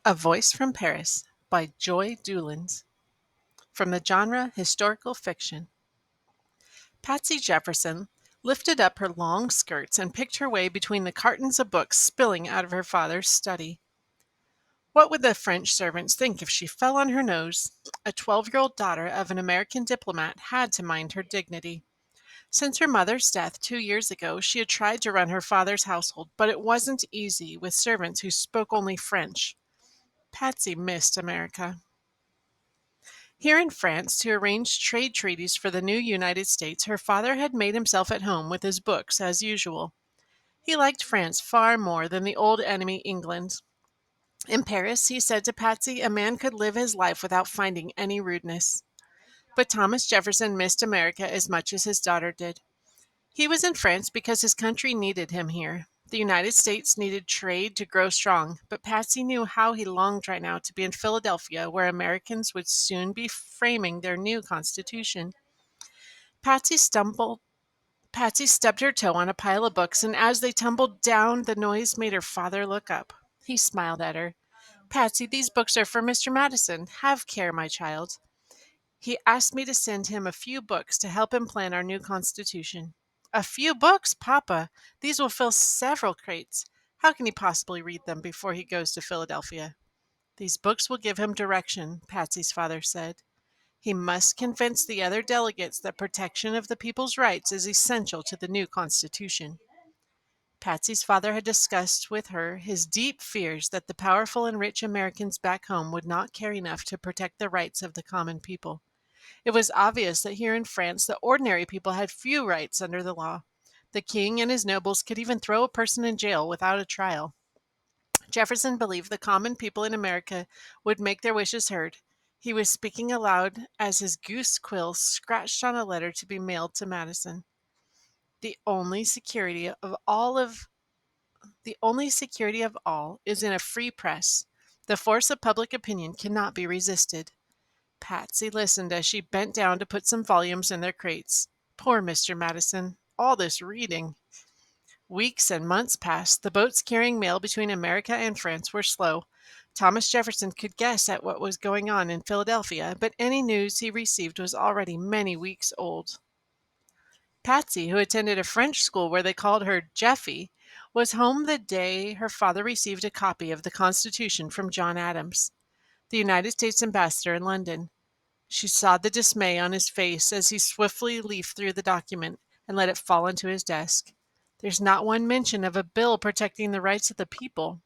A Voice from Paris by Joy Doolands. From the genre historical fiction. Patsy Jefferson lifted up her long skirts and picked her way between the cartons of books spilling out of her father's study. What would the French servants think if she fell on her nose? A 12-year-old daughter of an American diplomat had to mind her dignity. Since her mother's death 2 years ago, she had tried to run her father's household, but it wasn't easy with servants who spoke only French. Patsy missed America. Here in France, to arrange trade treaties for the new United States, her father had made himself at home with his books, as usual. He liked France far more than the old enemy England. In Paris, he said to Patsy, a man could live his life without finding any rudeness. But Thomas Jefferson missed America as much as his daughter did. He was in France because his country needed him here. The United States needed trade to grow strong, but Patsy knew how he longed right now to be in Philadelphia, where Americans would soon be framing their new Constitution. Patsy stumbled. Patsy stubbed her toe on a pile of books, and as they tumbled down, the noise made her father look up. He smiled at her. Patsy, these books are for Mr. Madison. Have care, my child. He asked me to send him a few books to help him plan our new Constitution. A few books, Papa? These will fill several crates. How can he possibly read them before he goes to Philadelphia? These books will give him direction, Patsy's father said. He must convince the other delegates that protection of the people's rights is essential to the new Constitution. Patsy's father had discussed with her his deep fears that the powerful and rich Americans back home would not care enough to protect the rights of the common people. It was obvious that here in France the ordinary people had few rights under the law. The king and his nobles could even throw a person in jail without a trial. Jefferson believed the common people in America would make their wishes heard. He was speaking aloud as his goose quill scratched on a letter to be mailed to Madison. The only security of all of the only security of all is in a free press. The force of public opinion cannot be resisted. Patsy listened as she bent down to put some volumes in their crates. Poor Mr. Madison. All this reading. Weeks and months passed. The boats carrying mail between America and France were slow. Thomas Jefferson could guess at what was going on in Philadelphia, but any news he received was already many weeks old. Patsy, who attended a French school where they called her Jeffy, was home the day her father received a copy of the Constitution from John Adams, the United States ambassador in London. She saw the dismay on his face as he swiftly leafed through the document and let it fall into his desk. There's not one mention of a bill protecting the rights of the people.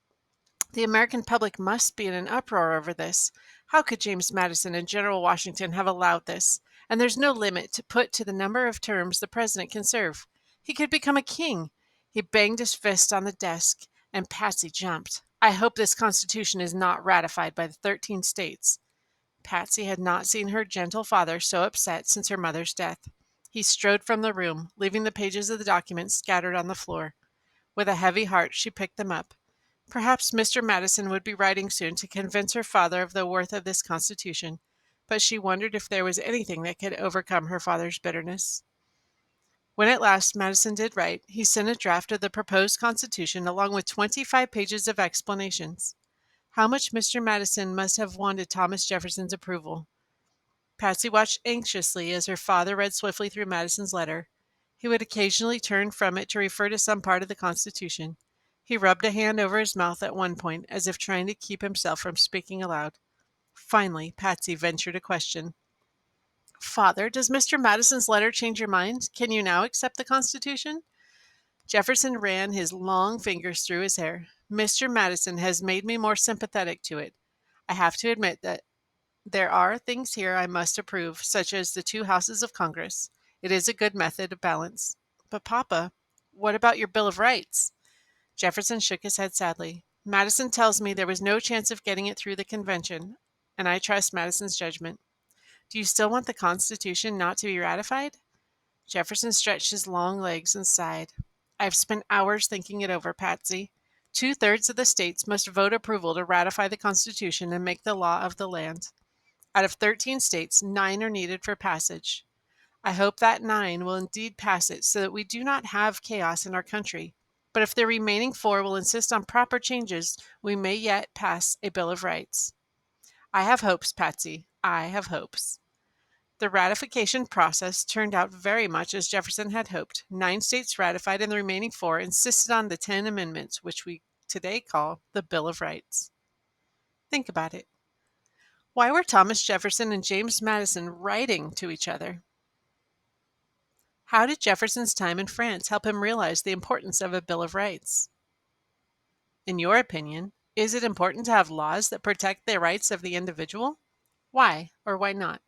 The American public must be in an uproar over this. How could James Madison and General Washington have allowed this? And there's no limit to put to the number of terms the president can serve. He could become a king. He banged his fist on the desk, and Patsy jumped. I hope this Constitution is not ratified by the 13 states. Patsy had not seen her gentle father so upset since her mother's death. He strode from the room, leaving the pages of the document scattered on the floor. With a heavy heart, she picked them up. Perhaps Mr. Madison would be writing soon to convince her father of the worth of this Constitution, but she wondered if there was anything that could overcome her father's bitterness. When at last Madison did write, he sent a draft of the proposed Constitution along with 25 pages of explanations. How much Mr. Madison must have wanted Thomas Jefferson's approval. Patsy watched anxiously as her father read swiftly through Madison's letter. He would occasionally turn from it to refer to some part of the Constitution. He rubbed a hand over his mouth at one point, as if trying to keep himself from speaking aloud. Finally, Patsy ventured a question. Father, does Mr. Madison's letter change your mind? Can you now accept the Constitution? Jefferson ran his long fingers through his hair. Mr. Madison has made me more sympathetic to it. I have to admit that there are things here I must approve, such as the two houses of Congress. It is a good method of balance. But, Papa, what about your Bill of Rights? Jefferson shook his head sadly. Madison tells me there was no chance of getting it through the convention, and I trust Madison's judgment. Do you still want the Constitution not to be ratified? Jefferson stretched his long legs and sighed. I've spent hours thinking it over, Patsy. 2/3 of the states must vote approval to ratify the Constitution and make the law of the land. Out of 13 states, 9 are needed for passage. I hope that 9 will indeed pass it so that we do not have chaos in our country. But if the remaining 4 will insist on proper changes, we may yet pass a Bill of Rights. I have hopes, Patsy. I have hopes. The ratification process turned out very much as Jefferson had hoped. 9 states ratified, and the remaining 4 insisted on the 10 amendments, which we today call the Bill of Rights. Think about it. Why were Thomas Jefferson and James Madison writing to each other? How did Jefferson's time in France help him realize the importance of a Bill of Rights? In your opinion, is it important to have laws that protect the rights of the individual? Why or why not?